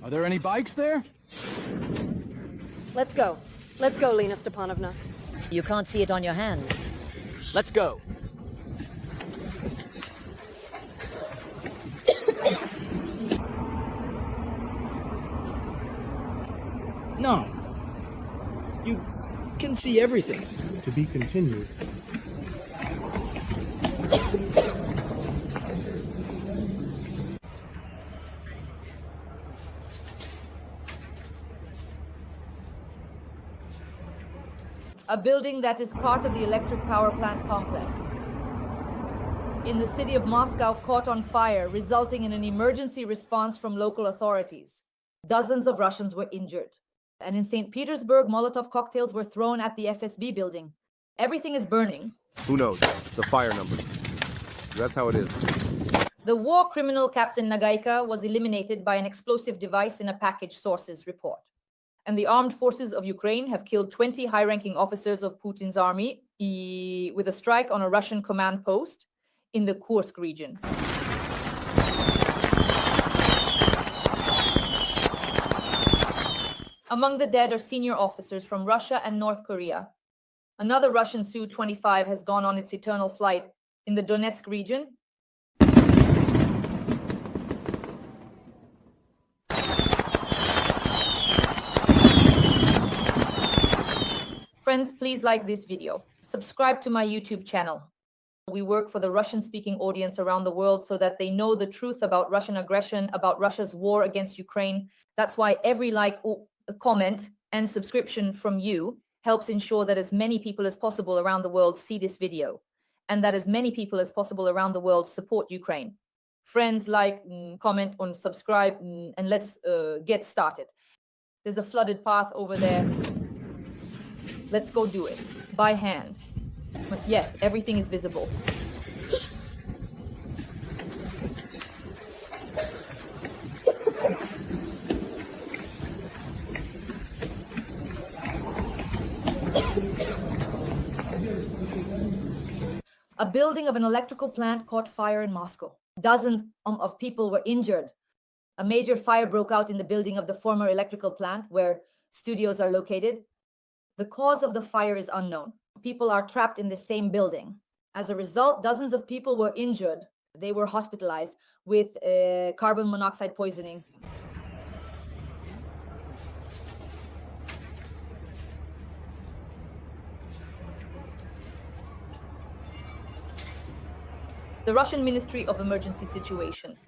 Are there any bikes there? Let's go. Let's go, Lena Stepanovna. You can't see it on your hands. Let's go. No. You can see everything. To be continued. A building that is part of the electric power plant complex in the city of Moscow caught on fire, resulting in an emergency response from local authorities. Dozens of Russians were injured. And in St. Petersburg, Molotov cocktails were thrown at the FSB building. Everything is burning. Who knows? The fire number. That's how it is. The war criminal Captain Nagika was eliminated by an explosive device in a package, sources report. And the armed forces of Ukraine have killed 20 high-ranking officers of Putin's army with a strike on a Russian command post in the Kursk region. Among the dead are senior officers from Russia and North Korea. Another Russian Su-25 has gone on its eternal flight in the Donetsk region. Friends, please like this video. Subscribe to my YouTube channel. We work for the Russian-speaking audience around the world so that they know the truth about Russian aggression, about Russia's war against Ukraine. That's why every like, comment, and subscription from you helps ensure that as many people as possible around the world see this video, and that as many people as possible around the world support Ukraine. Friends, like, comment, and subscribe, and let's get started. There's a flooded path over there. Let's go do it by hand. But yes, everything is visible. A building of an electrical plant caught fire in Moscow. Dozens of people were injured. A major fire broke out in the building of the former electrical plant where studios are located. The cause of the fire is unknown. People are trapped in the same building. As a result, dozens of people were injured. They were hospitalized with carbon monoxide poisoning. The Russian Ministry of Emergency Situations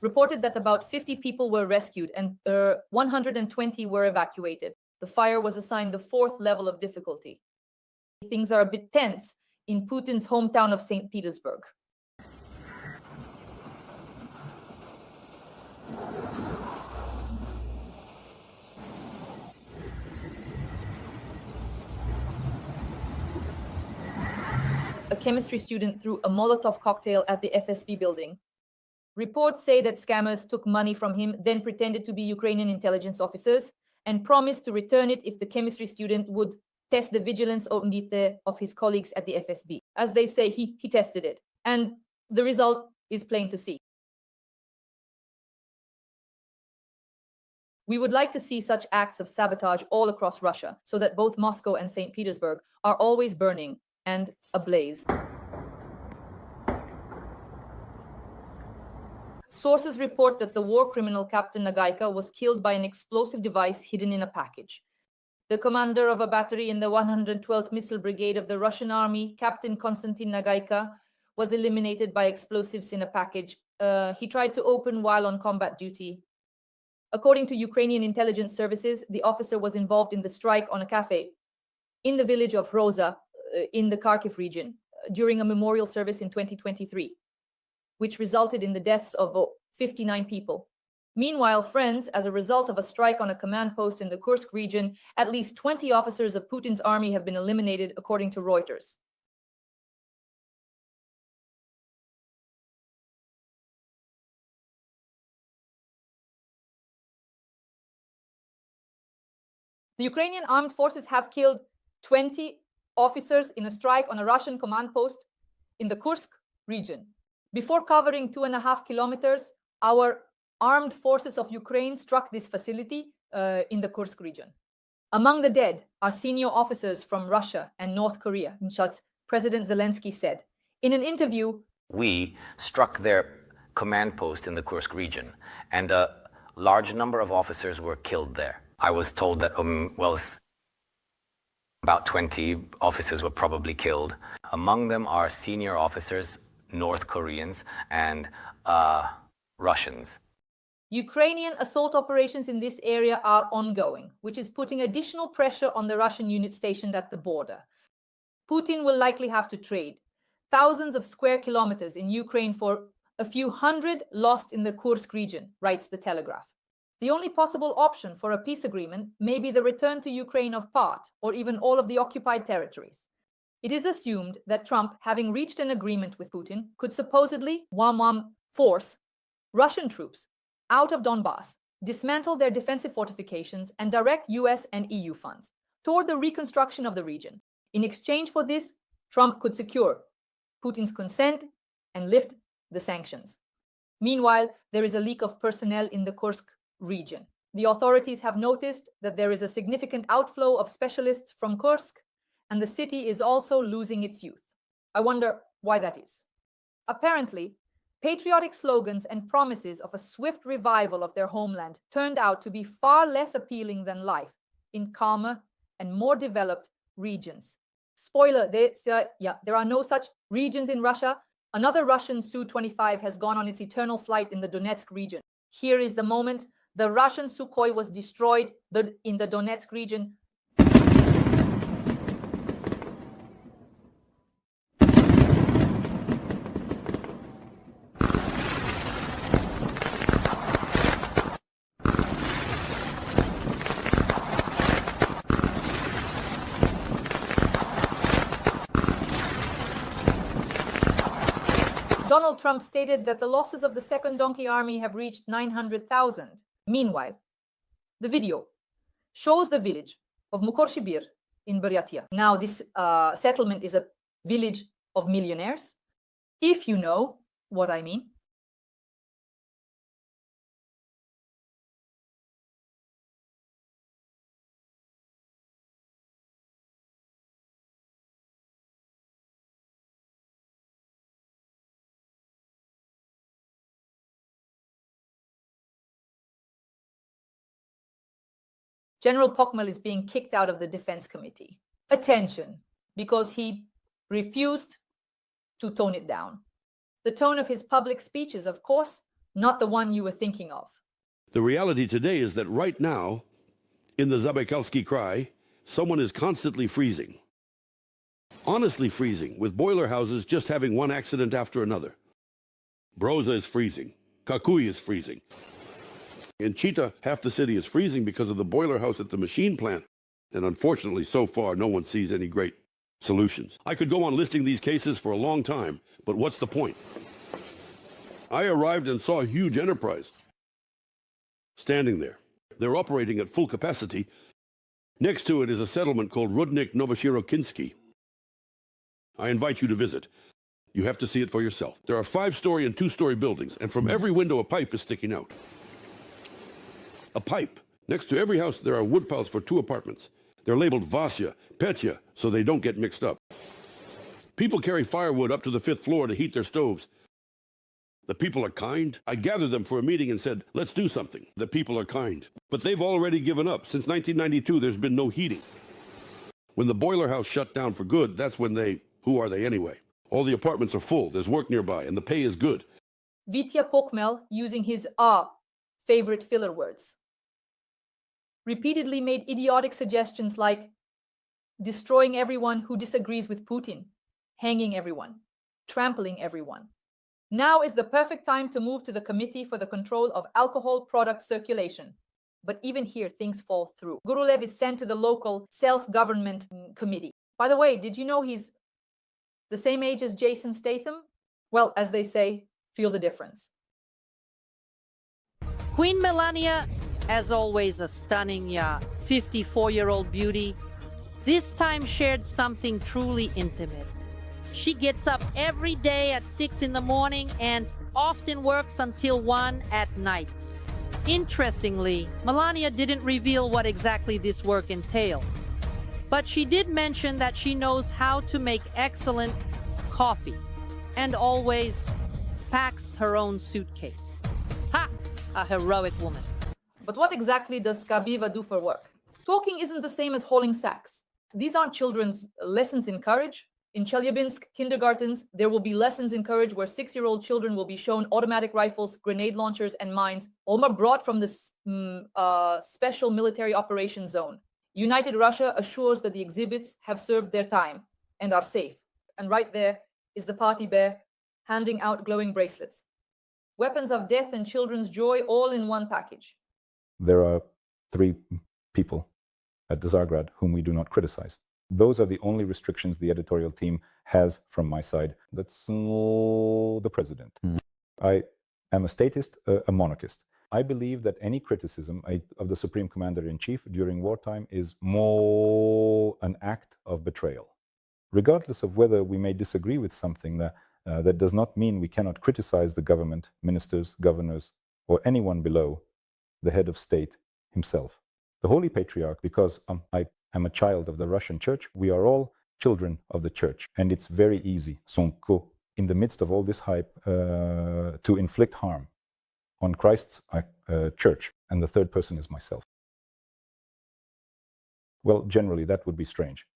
reported that about 50 people were rescued and 120 were evacuated. The fire was assigned the 4th level of difficulty. Things are a bit tense in Putin's hometown of St. Petersburg. A chemistry student threw a Molotov cocktail at the FSB building. Reports say that scammers took money from him, then pretended to be Ukrainian intelligence officers, and promised to return it if the chemistry student would test the vigilance of his colleagues at the FSB. As they say, he tested it. And the result is plain to see. We would like to see such acts of sabotage all across Russia, so that both Moscow and St. Petersburg are always burning and ablaze. Sources report that the war criminal Captain Nogayko was killed by an explosive device hidden in a package. The commander of a battery in the 112th Missile Brigade of the Russian Army, Captain Konstantin Nagika, was eliminated by explosives in a package he tried to open while on combat duty. According to Ukrainian intelligence services, the officer was involved in the strike on a cafe in the village of Roza in the Kharkiv region during a memorial service in 2023, which resulted in the deaths of 59 people. Meanwhile, friends, as a result of a strike on a command post in the Kursk region, at least 20 officers of Putin's army have been eliminated, according to Reuters. The Ukrainian armed forces have killed 20 officers in a strike on a Russian command post in the Kursk region. Before covering 2.5 kilometers, our armed forces of Ukraine struck this facility in the Kursk region. Among the dead are senior officers from Russia and North Korea, President Zelensky said. In an interview, we struck their command post in the Kursk region, and a large number of officers were killed there. I was told that, about 20 officers were probably killed. Among them are senior officers, North Koreans, and Russians. Ukrainian assault operations in this area are ongoing, which is putting additional pressure on the Russian units stationed at the border. Putin will likely have to trade thousands of square kilometers in Ukraine for a few hundred lost in the Kursk region, writes the Telegraph. The only possible option for a peace agreement may be the return to Ukraine of part or even all of the occupied territories. It is assumed that Trump, having reached an agreement with Putin, could supposedly force Russian troops out of Donbass, dismantle their defensive fortifications, and direct US and EU funds toward the reconstruction of the region. In exchange for this, Trump could secure Putin's consent and lift the sanctions. Meanwhile, there is a leak of personnel in the Kursk region. The authorities have noticed that there is a significant outflow of specialists from Kursk, and the city is also losing its youth. I wonder why that is. Apparently, patriotic slogans and promises of a swift revival of their homeland turned out to be far less appealing than life in calmer and more developed regions. Spoiler, there are no such regions in Russia. Another Russian Su-25 has gone on its eternal flight in the Donetsk region. Here is the moment the Russian Sukhoi was destroyed in the Donetsk region. Donald Trump stated that the losses of the Second Donkey Army have reached 900,000. Meanwhile, the video shows the village of Mukorshibir in Buryatia. Now, this settlement is a village of millionaires, if you know what I mean. General Pokmel is being kicked out of the Defense Committee. Attention, because he refused to tone it down. The tone of his public speeches, of course, not the one you were thinking of. The reality today is that right now, in the Zabaikalsky Krai, someone is constantly freezing. Honestly freezing, with boiler houses just having one accident after another. Broza is freezing. Kakui is freezing. In Chita, half the city is freezing because of the boiler house at the machine plant. And unfortunately, so far, no one sees any great solutions. I could go on listing these cases for a long time, but what's the point? I arrived and saw a huge enterprise standing there. They're operating at full capacity. Next to it is a settlement called Rudnik Novoshirokinsky. I invite you to visit. You have to see it for yourself. There are 5-story and 2-story buildings, and from every window a pipe is sticking out. A pipe. Next to every house, there are wood piles for 2 apartments. They're labeled Vasya, Petya, so they don't get mixed up. People carry firewood up to the 5th floor to heat their stoves. The people are kind. I gathered them for a meeting and said, let's do something. The people are kind. But they've already given up. Since 1992, there's been no heating. When the boiler house shut down for good, that's when who are they anyway? All the apartments are full, there's work nearby, and the pay is good. Vitya Pokmel, using his favorite filler words, repeatedly made idiotic suggestions like destroying everyone who disagrees with Putin, hanging everyone, trampling everyone. Now is the perfect time to move to the Committee for the Control of Alcohol Product Circulation. But even here, things fall through. Gurulev is sent to the local self-government committee. By the way, did you know he's the same age as Jason Statham? Well, as they say, feel the difference. Queen Melania, as always, a stunning 54-year-old beauty, this time shared something truly intimate. She gets up every day at 6 in the morning and often works until 1 at night. Interestingly, Melania didn't reveal what exactly this work entails, but she did mention that she knows how to make excellent coffee and always packs her own suitcase. Ha! A heroic woman. But what exactly does Skabiva do for work? Talking isn't the same as hauling sacks. These aren't children's lessons in courage. In Chelyabinsk kindergartens, there will be lessons in courage where 6-year-old children will be shown automatic rifles, grenade launchers, and mines, all brought from this special military operations zone. United Russia assures that the exhibits have served their time and are safe. And right there is the party bear handing out glowing bracelets. Weapons of death and children's joy all in one package. There are 3 people at the Tsargrad whom we do not criticize. Those are the only restrictions the editorial team has from my side. That's the president. I am a statist, a monarchist. I believe that any criticism of the Supreme Commander-in-Chief during wartime is more an act of betrayal. Regardless of whether we may disagree with something, that does not mean we cannot criticize the government, ministers, governors, or anyone below the head of state himself. The Holy Patriarch, because I am a child of the Russian Church, we are all children of the Church, and it's very easy, in the midst of all this hype, to inflict harm on Christ's Church, and the third person is myself. Well, generally, that would be strange.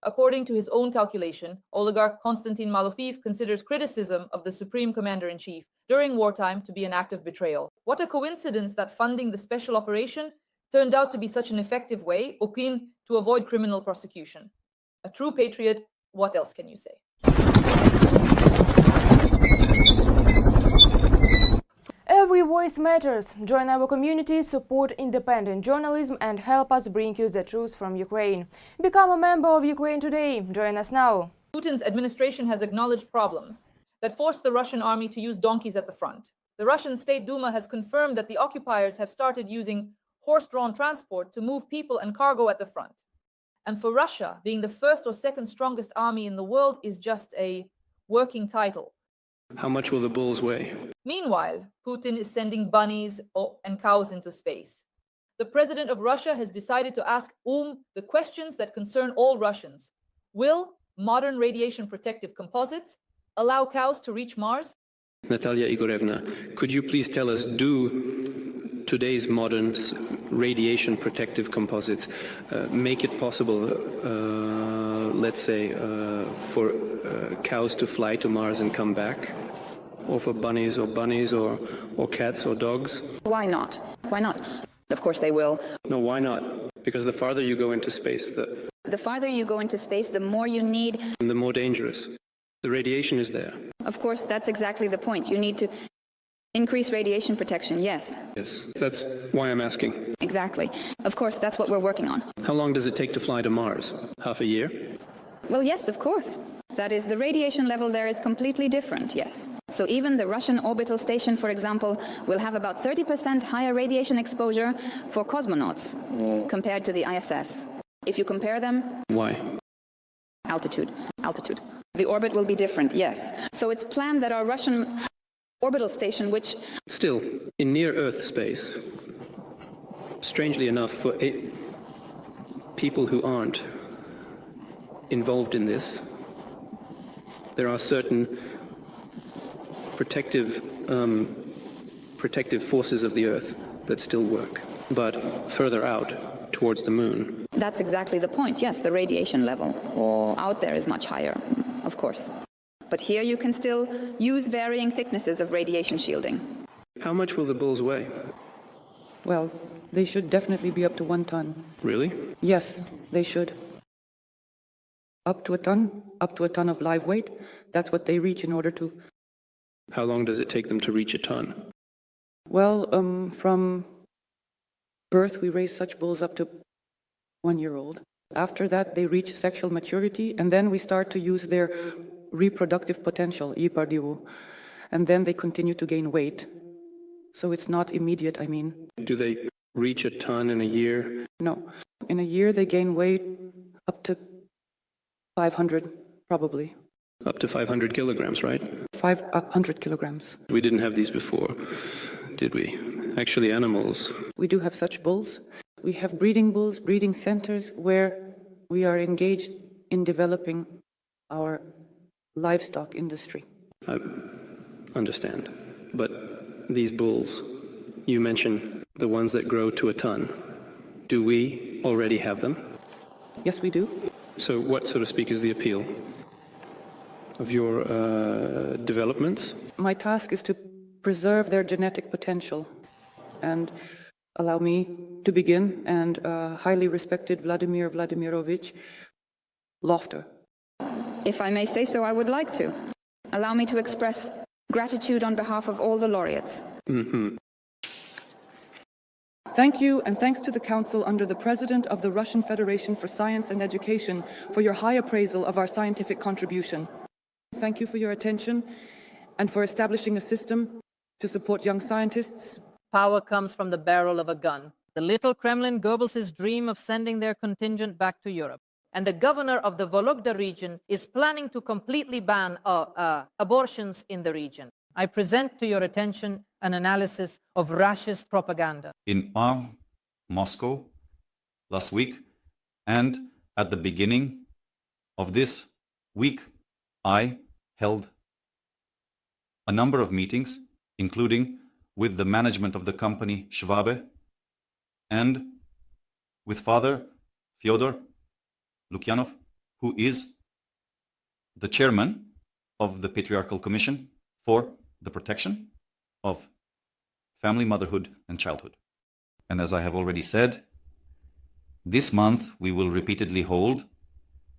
According to his own calculation, oligarch Konstantin Malofeev considers criticism of the Supreme Commander-in-Chief during wartime to be an act of betrayal. What a coincidence that funding the special operation turned out to be such an effective way, to avoid criminal prosecution. A true patriot, what else can you say? Every voice matters. Join our community, support independent journalism and help us bring you the truth from Ukraine. Become a member of Ukraine Today. Join us now. Putin's administration has acknowledged problems that forced the Russian army to use donkeys at the front. The Russian State Duma has confirmed that the occupiers have started using horse-drawn transport to move people and cargo at the front. And for Russia, being the first or second strongest army in the world is just a working title. How much will the bulls weigh? Meanwhile, Putin is sending bunnies and cows into space. The president of Russia has decided to ask the questions that concern all Russians. Will modern radiation protective composites allow cows to reach Mars? Natalia Igorevna, could you please tell us, do today's modern radiation protective composites make it possible, let's say, for cows to fly to Mars and come back? Or for bunnies or cats or dogs? Why not? Why not? Of course they will. No, why not? Because the farther you go into space, the farther you go into space, the more you need. And the more dangerous. The radiation is there. Of course, that's exactly the point. You need to increase radiation protection, yes. Yes, that's why I'm asking. Exactly. Of course, that's what we're working on. How long does it take to fly to Mars? Half a year? Well, yes, of course. That is, the radiation level there is completely different, yes. So even the Russian orbital station, for example, will have about 30% higher radiation exposure for cosmonauts compared to the ISS. If you compare them... Why? Altitude. The orbit will be different, yes. So it's planned that our Russian orbital station, which... Still, in near-Earth space, strangely enough, for people who aren't involved in this, there are certain protective forces of the Earth that still work, but further out towards the moon. That's exactly the point, yes, the radiation level out there is much higher, of course. But here you can still use varying thicknesses of radiation shielding. How much will the bulls weigh? Well, they should definitely be up to 1 ton. Really? Yes, they should. Up to a ton of live weight. That's what they reach in order to... How long does it take them to reach a ton? Well, from birth, we raise such bulls up to 1-year-old. After that, they reach sexual maturity, and then we start to use their reproductive potential, and then they continue to gain weight. So it's not immediate, I mean. Do they reach a ton in a year? No. In a year, they gain weight up to 500, probably. Up to 500 kilograms, right? 500 kilograms. We didn't have these before, did we? actually animals. We do have such bulls. We have breeding bulls, breeding centers where we are engaged in developing our livestock industry. I understand. But these bulls, you mentioned the ones that grow to a ton. Do we already have them? Yes, we do. So what, so to speak, is the appeal of your developments? My task is to preserve their genetic potential. And allow me to begin, and highly respected Vladimir Vladimirovich Lofter. If I may say so, I would like to. Allow me to express gratitude on behalf of all the laureates. Mm-hmm. Thank you, and thanks to the Council under the President of the Russian Federation for Science and Education for your high appraisal of our scientific contribution. Thank you for your attention and for establishing a system to support young scientists. Power comes from the barrel of a gun. The little Kremlin Goebbels' dream of sending their contingent back to Europe. And the governor of the Vologda region is planning to completely ban abortions in the region. I present to your attention an analysis of Russia's propaganda. In Moscow last week, and at the beginning of this week, I held a number of meetings, including with the management of the company Schwabe and with Father Fyodor Lukyanov, who is the chairman of the Patriarchal Commission for the Protection of Family, Motherhood and Childhood. And as I have already said, this month we will repeatedly hold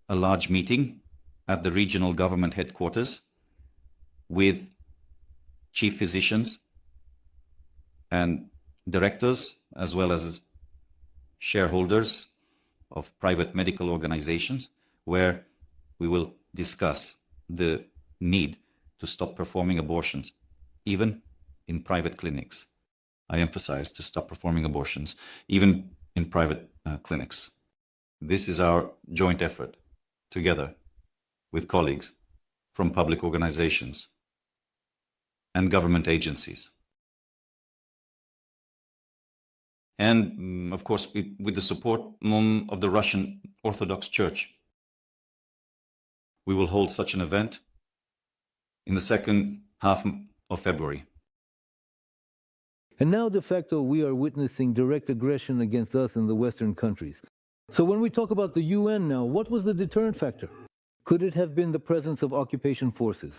a large meeting at the regional government headquarters with chief physicians and directors, as well as shareholders of private medical organizations, where we will discuss the need to stop performing abortions, even in private clinics. I emphasize to stop performing abortions, even in private clinics. This is our joint effort, together with colleagues from public organizations and government agencies. And, of course, with the support of the Russian Orthodox Church. We will hold such an event in the second half of February. And now, de facto, we are witnessing direct aggression against us in the Western countries. So when we talk about the UN now, what was the deterrent factor? Could it have been the presence of occupation forces?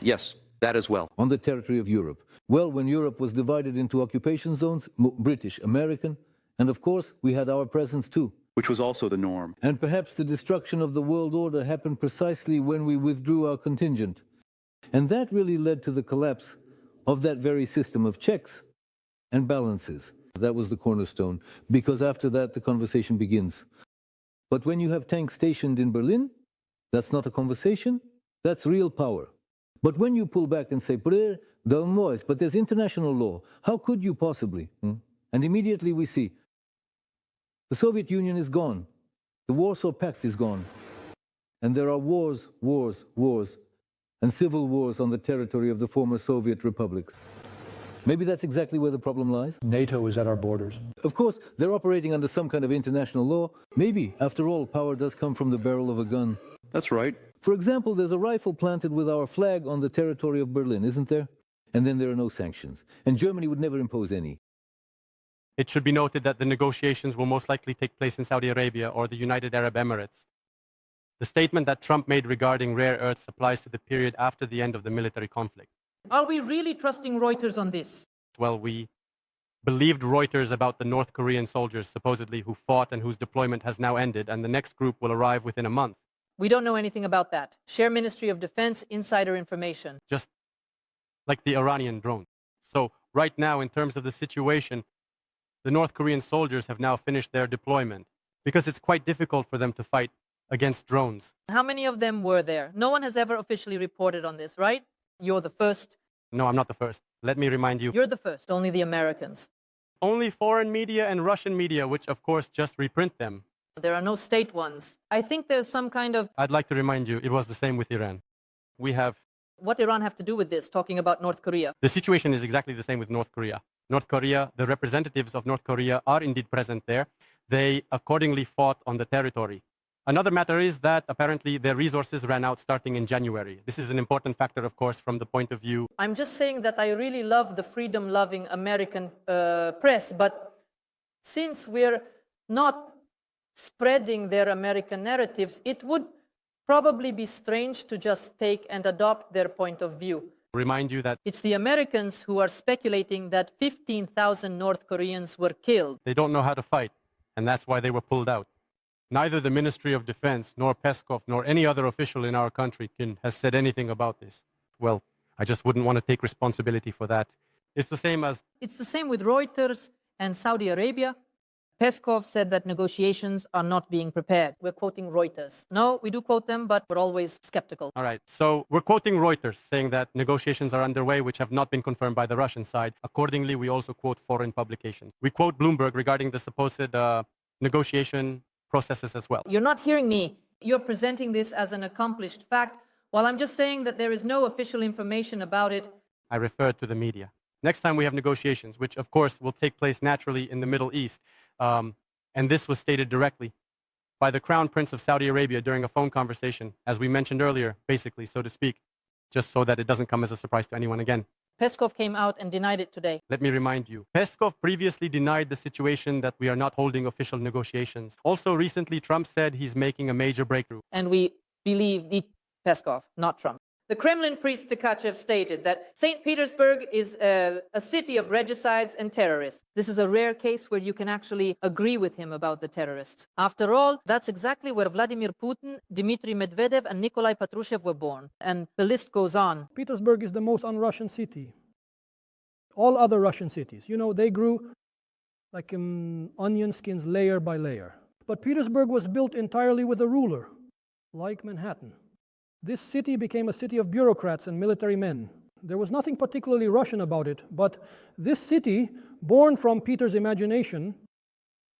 Yes, that as well. On the territory of Europe. Well, when Europe was divided into occupation zones, British, American, and of course, we had our presence too. Which was also the norm. And perhaps the destruction of the world order happened precisely when we withdrew our contingent. And that really led to the collapse of that very system of checks and balances. That was the cornerstone, because after that, the conversation begins. But when you have tanks stationed in Berlin, that's not a conversation, that's real power. But when you pull back and say, but there's international law, how could you possibly? And immediately we see, the Soviet Union is gone, the Warsaw Pact is gone, and there are wars, and civil wars on the territory of the former Soviet republics. Maybe that's exactly where the problem lies. NATO is at our borders. Of course, they're operating under some kind of international law. Maybe, after all, power does come from the barrel of a gun. That's right. For example, there's a rifle planted with our flag on the territory of Berlin, isn't there? And then there are no sanctions. And Germany would never impose any. It should be noted that the negotiations will most likely take place in Saudi Arabia or the United Arab Emirates. The statement that Trump made regarding rare earths applies to the period after the end of the military conflict. Are we really trusting Reuters on this? Well, we believed Reuters about the North Korean soldiers supposedly who fought and whose deployment has now ended, and the next group will arrive within a month. We don't know anything about that. Share Ministry of Defense insider information. Just like the Iranian drone. So right now, in terms of the situation, the North Korean soldiers have now finished their deployment because it's quite difficult for them to fight against drones. How many of them were there? No one has ever officially reported on this, right? You're the first. No, I'm not the first. Let me remind you. You're the first, only the Americans. Only foreign media and Russian media, which of course just reprint them. There are no state ones. I think there's some kind of... I'd like to remind you, it was the same with Iran. We have... What Iran have to do with this, talking about North Korea? The situation is exactly the same with North Korea. North Korea, the representatives of North Korea are indeed present there. They accordingly fought on the territory. Another matter is that apparently their resources ran out starting in January. This is an important factor, of course, from the point of view. I'm just saying that I really love the freedom-loving American press, but since we're not spreading their American narratives, it would probably be strange to just take and adopt their point of view. Remind you that it's the Americans who are speculating that 15,000 North Koreans were killed. They don't know how to fight, and that's why they were pulled out. Neither the Ministry of Defense, nor Peskov, nor any other official in our country has said anything about this. Well, I just wouldn't want to take responsibility for that. It's the same with Reuters and Saudi Arabia. Peskov said that negotiations are not being prepared. We're quoting Reuters. No, we do quote them, but we're always skeptical. All right, so we're quoting Reuters saying that negotiations are underway, which have not been confirmed by the Russian side. Accordingly, we also quote foreign publications. We quote Bloomberg regarding the supposed negotiation processes as well. You're not hearing me. You're presenting this as an accomplished fact, while I'm just saying that there is no official information about it. I referred to the media. Next time we have negotiations, which of course will take place naturally in the Middle East, and this was stated directly by the Crown Prince of Saudi Arabia during a phone conversation, as we mentioned earlier, basically, so to speak, just so that it doesn't come as a surprise to anyone again. Peskov came out and denied it today. Let me remind you, Peskov previously denied the situation that we are not holding official negotiations. Also, recently, Trump said he's making a major breakthrough. And we believe Peskov, not Trump. The Kremlin priest Tkachev stated that St. Petersburg is a city of regicides and terrorists. This is a rare case where you can actually agree with him about the terrorists. After all, that's exactly where Vladimir Putin, Dmitry Medvedev, and Nikolai Patrushev were born. And the list goes on. Petersburg is the most un-Russian city. All other Russian cities, they grew like onion skins layer by layer. But Petersburg was built entirely with a ruler, like Manhattan. This city became a city of bureaucrats and military men. There was nothing particularly Russian about it, but this city, born from Peter's imagination,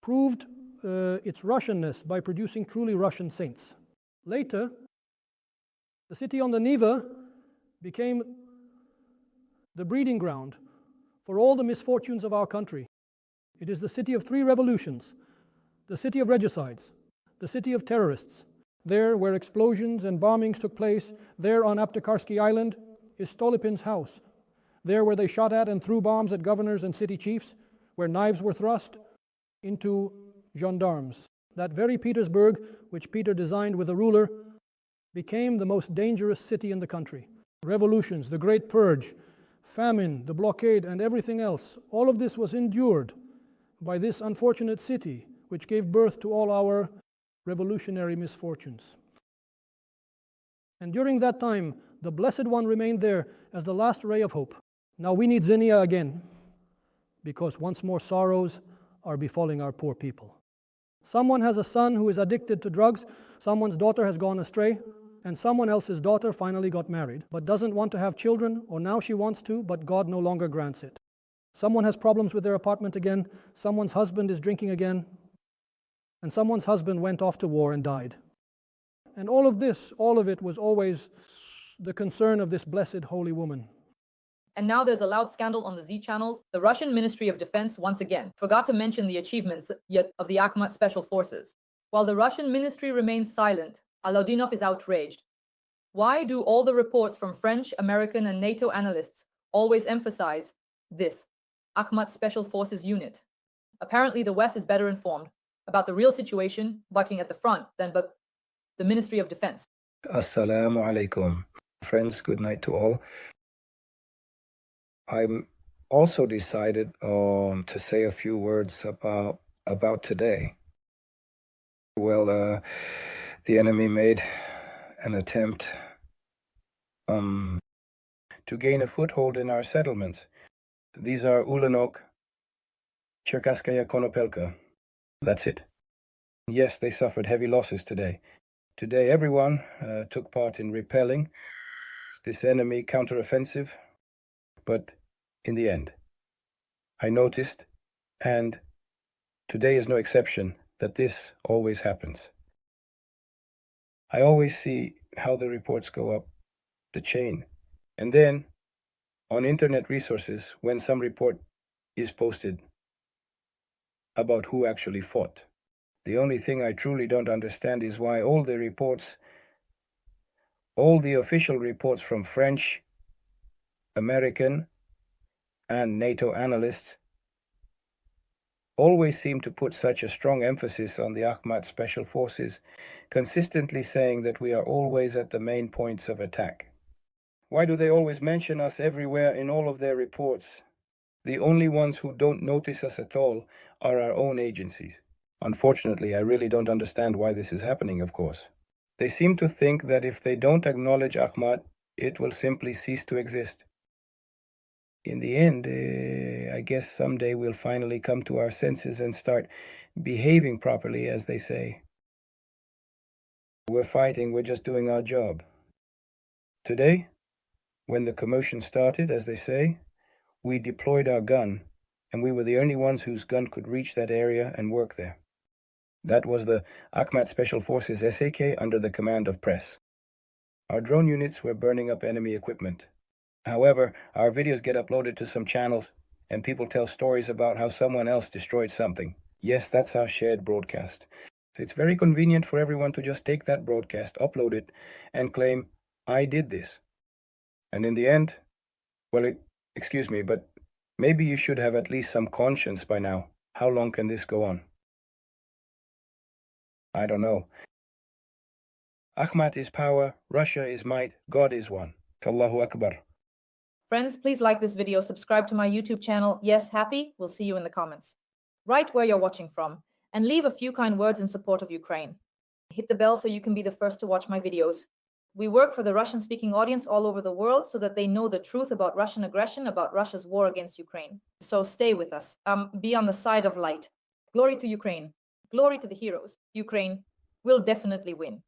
proved its Russianness by producing truly Russian saints. Later, the city on the Neva became the breeding ground for all the misfortunes of our country. It is the city of 3 revolutions, the city of regicides, the city of terrorists. There, where explosions and bombings took place, there on Aptekarsky Island, is Stolypin's house. There, where they shot at and threw bombs at governors and city chiefs, where knives were thrust into gendarmes. That very Petersburg, which Peter designed with a ruler, became the most dangerous city in the country. Revolutions, the Great Purge, famine, the blockade, and everything else, all of this was endured by this unfortunate city, which gave birth to all our revolutionary misfortunes. And during that time, the Blessed One remained there as the last ray of hope. Now we need Xenia again, because once more sorrows are befalling our poor people. Someone has a son who is addicted to drugs, someone's daughter has gone astray, and someone else's daughter finally got married, but doesn't want to have children, or now she wants to, but God no longer grants it. Someone has problems with their apartment again, someone's husband is drinking again, and someone's husband went off to war and died. And all of it was always the concern of this blessed holy woman. And now there's a loud scandal on the Z channels. The Russian Ministry of Defense once again forgot to mention the achievements of the Akhmat Special Forces. While the Russian ministry remains silent, Alaudinov is outraged. Why do all the reports from French, American, and NATO analysts always emphasize this Akhmat Special Forces unit? Apparently the West is better informed about the real situation working at the front than the Ministry of Defense. Assalamu alaikum. Friends, good night to all. I'm also decided to say a few words about today. Well, the enemy made an attempt to gain a foothold in our settlements. These are Ulanok, Cherkaskaya Konopelka. That's it. Yes, they suffered heavy losses today. Today, everyone took part in repelling this enemy counteroffensive. But in the end, I noticed, and today is no exception, that this always happens. I always see how the reports go up the chain. And then, on internet resources, when some report is posted about who actually fought. The only thing I truly don't understand is why all the official reports from French, American, and NATO analysts always seem to put such a strong emphasis on the Akhmat special forces, consistently saying that we are always at the main points of attack. Why do they always mention us everywhere in all of their reports? The only ones who don't notice us at all are our own agencies. Unfortunately, I really don't understand why this is happening, of course. They seem to think that if they don't acknowledge Akhmat, it will simply cease to exist. In the end, I guess someday we'll finally come to our senses and start behaving properly, as they say. We're fighting, we're just doing our job. Today, when the commotion started, as they say, we deployed our gun, and we were the only ones whose gun could reach that area and work there. That was the Akhmat Special Forces SAK under the command of Press. Our drone units were burning up enemy equipment. However, our videos get uploaded to some channels, and people tell stories about how someone else destroyed something. Yes, that's our shared broadcast. So it's very convenient for everyone to just take that broadcast, upload it, and claim, I did this. And in the end, well, excuse me, but maybe you should have at least some conscience by now. How long can this go on? I don't know. Akhmat is power, Russia is might, God is one. Allahu Akbar. Friends, please like this video, subscribe to my YouTube channel. Yes, happy? We'll see you in the comments. Write where you're watching from, and leave a few kind words in support of Ukraine. Hit the bell so you can be the first to watch my videos. We work for the Russian-speaking audience all over the world so that they know the truth about Russian aggression, about Russia's war against Ukraine. So stay with us. Be on the side of light. Glory to Ukraine. Glory to the heroes. Ukraine will definitely win.